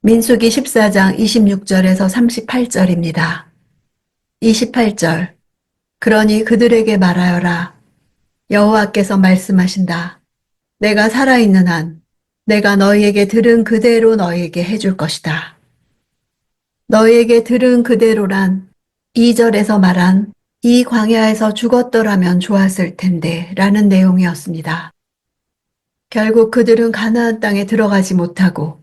민수기 14장 26절에서 38절입니다. 28절. 그러니 그들에게 말하여라. 여호와께서 말씀하신다. 내가 살아있는 한 내가 너희에게 들은 그대로 너희에게 해줄 것이다. 너희에게 들은 그대로란 2절에서 말한 이 광야에서 죽었더라면 좋았을 텐데 라는 내용이었습니다. 결국 그들은 가나안 땅에 들어가지 못하고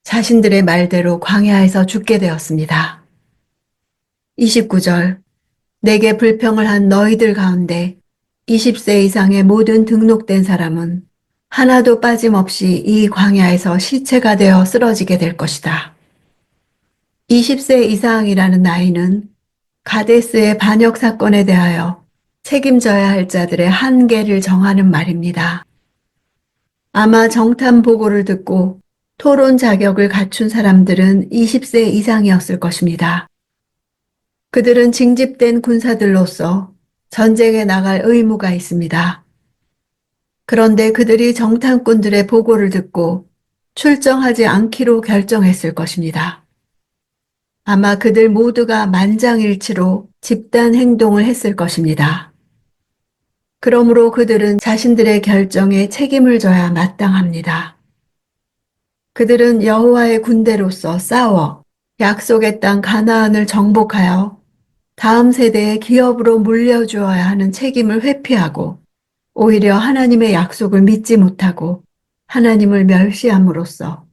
자신들의 말대로 광야에서 죽게 되었습니다. 29절. 내게 불평을 한 너희들 가운데 20세 이상의 모든 등록된 사람은 하나도 빠짐없이 이 광야에서 시체가 되어 쓰러지게 될 것이다. 20세 이상이라는 나이는 가데스의 반역 사건에 대하여 책임져야 할 자들의 한계를 정하는 말입니다. 아마 정탐 보고를 듣고 토론 자격을 갖춘 사람들은 20세 이상이었을 것입니다. 그들은 징집된 군사들로서 전쟁에 나갈 의무가 있습니다. 그런데 그들이 정탐꾼들의 보고를 듣고 출정하지 않기로 결정했을 것입니다. 아마 그들 모두가 만장일치로 집단 행동을 했을 것입니다. 그러므로 그들은 자신들의 결정에 책임을 져야 마땅합니다. 그들은 여호와의 군대로서 싸워 약속의 땅 가나안을 정복하여 다음 세대의 기업으로 물려주어야 하는 책임을 회피하고 오히려 하나님의 약속을 믿지 못하고 하나님을 멸시함으로써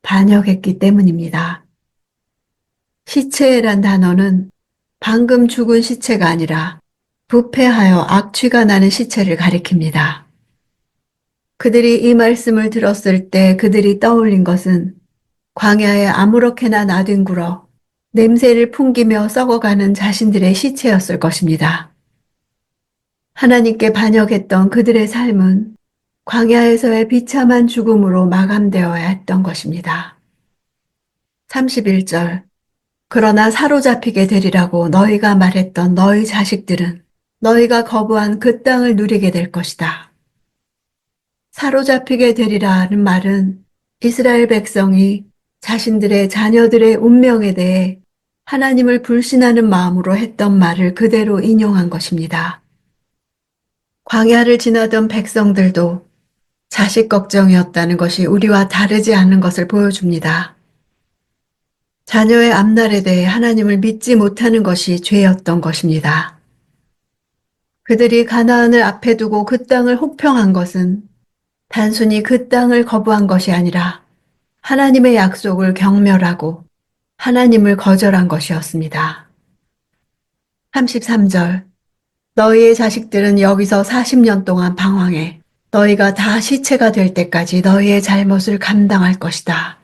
반역했기 때문입니다. 시체란 단어는 방금 죽은 시체가 아니라 부패하여 악취가 나는 시체를 가리킵니다. 그들이 이 말씀을 들었을 때 그들이 떠올린 것은 광야에 아무렇게나 나뒹굴어 냄새를 풍기며 썩어가는 자신들의 시체였을 것입니다. 하나님께 반역했던 그들의 삶은 광야에서의 비참한 죽음으로 마감되어야 했던 것입니다. 31절. 그러나 사로잡히게 되리라고 너희가 말했던 너희 자식들은 너희가 거부한 그 땅을 누리게 될 것이다. 사로잡히게 되리라는 말은 이스라엘 백성이 자신들의 자녀들의 운명에 대해 하나님을 불신하는 마음으로 했던 말을 그대로 인용한 것입니다. 광야를 지나던 백성들도 자식 걱정이었다는 것이 우리와 다르지 않은 것을 보여줍니다. 자녀의 앞날에 대해 하나님을 믿지 못하는 것이 죄였던 것입니다. 그들이 가나안을 앞에 두고 그 땅을 혹평한 것은 단순히 그 땅을 거부한 것이 아니라 하나님의 약속을 경멸하고 하나님을 거절한 것이었습니다. 33절. 너희의 자식들은 여기서 40년 동안 방황해 너희가 다 시체가 될 때까지 너희의 잘못을 감당할 것이다.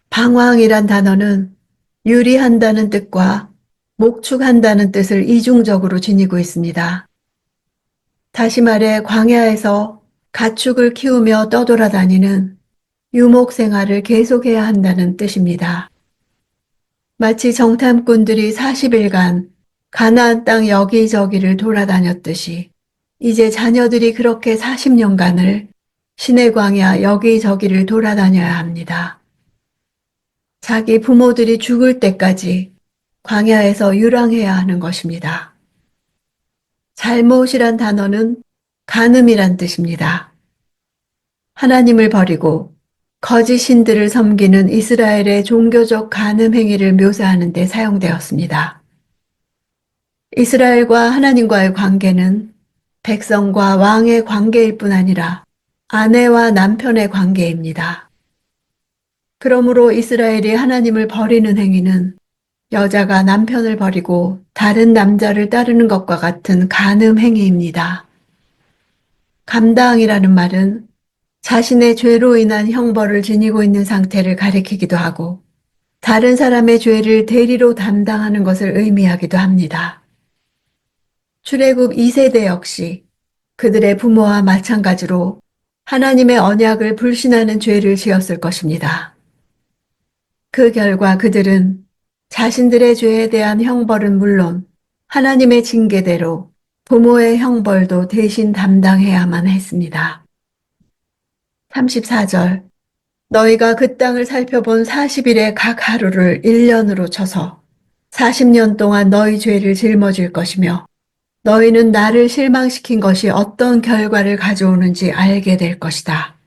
방황이란 단어는 유리한다는 뜻과 목축한다는 뜻을 이중적으로 지니고 있습니다. 다시 말해 광야에서 가축을 키우며 떠돌아다니는 유목 생활을 계속해야 한다는 뜻입니다. 마치 정탐꾼들이 40일간 가나안 땅 여기저기를 돌아다녔듯이 이제 자녀들이 그렇게 40년간을 시내 광야 여기저기를 돌아다녀야 합니다. 자기 부모들이 죽을 때까지 광야에서 유랑해야 하는 것입니다. 잘못이란 단어는 간음이란 뜻입니다. 하나님을 버리고 거짓 신들을 섬기는 이스라엘의 종교적 간음 행위를 묘사하는 데 사용되었습니다. 이스라엘과 하나님과의 관계는 백성과 왕의 관계일 뿐 아니라 아내와 남편의 관계입니다. 그러므로 이스라엘이 하나님을 버리는 행위는 여자가 남편을 버리고 다른 남자를 따르는 것과 같은 간음 행위입니다. 감당이라는 말은 자신의 죄로 인한 형벌을 지니고 있는 상태를 가리키기도 하고 다른 사람의 죄를 대리로 담당하는 것을 의미하기도 합니다. 출애굽 2세대 역시 그들의 부모와 마찬가지로 하나님의 언약을 불신하는 죄를 지었을 것입니다. 그 결과 그들은 자신들의 죄에 대한 형벌은 물론 하나님의 징계대로 부모의 형벌도 대신 담당해야만 했습니다. 34절. 너희가 그 땅을 살펴본 40일의 각 하루를 1년으로 쳐서 40년 동안 너희 죄를 짊어질 것이며 너희는 나를 실망시킨 것이 어떤 결과를 가져오는지 알게 될 것이다.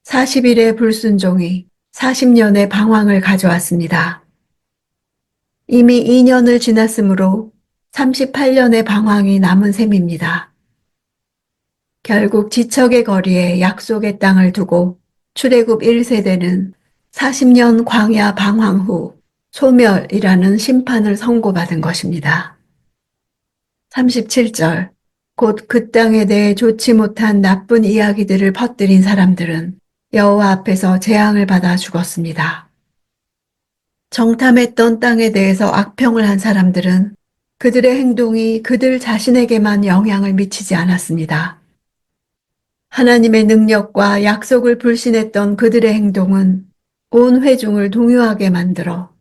40일의 불순종이 40년의 방황을 가져왔습니다. 이미 2년을 지났으므로 38년의 방황이 남은 셈입니다. 결국 지척의 거리에 약속의 땅을 두고 출애굽 1세대는 40년 광야 방황 후 소멸이라는 심판을 선고받은 것입니다. 37절 곧 그 땅에 대해 좋지 못한 나쁜 이야기들을 퍼뜨린 사람들은 여호와 앞에서 재앙을 받아 죽었습니다. 정탐했던 땅에 대해서 악평을 한 사람들은 그들의 행동이 그들 자신에게만 영향을 미치지 않았습니다. 하나님의 능력과 약속을 불신했던 그들의 행동은 온 회중을 동요하게 만들어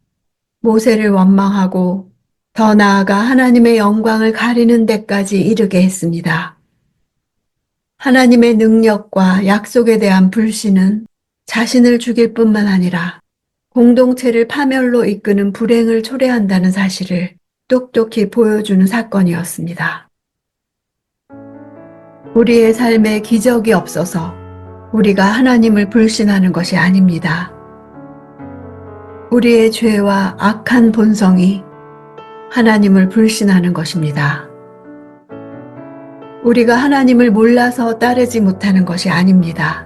모세를 원망하고 더 나아가 하나님의 영광을 가리는 데까지 이르게 했습니다. 하나님의 능력과 약속에 대한 불신은 자신을 죽일 뿐만 아니라 공동체를 파멸로 이끄는 불행을 초래한다는 사실을 똑똑히 보여주는 사건이었습니다. 우리의 삶에 기적이 없어서 우리가 하나님을 불신하는 것이 아닙니다. 우리의 죄와 악한 본성이 하나님을 불신하는 것입니다. 우리가 하나님을 몰라서 따르지 못하는 것이 아닙니다.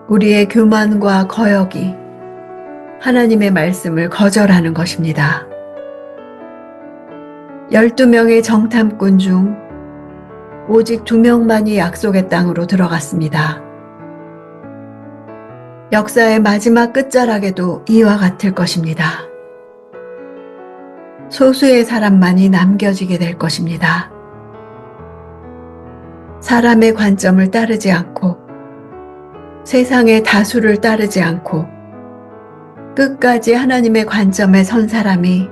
우리의 교만과 거역이 하나님의 말씀을 거절하는 것입니다. 12명의 정탐꾼 중 오직 2명만이 약속의 땅으로 들어갔습니다. 역사의 마지막 끝자락에도 이와 같을 것입니다. 소수의 사람만이 남겨지게 될 것입니다. 사람의 관점을 따르지 않고 세상의 다수를 따르지 않고 끝까지 하나님의 관점에 선 사람이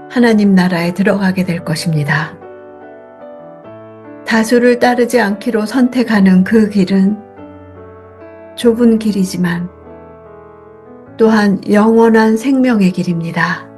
하나님 나라에 들어가게 될 것입니다. 다수를 따르지 않기로 선택하는 그 길은 좁은 길이지만 또한 영원한 생명의 길입니다.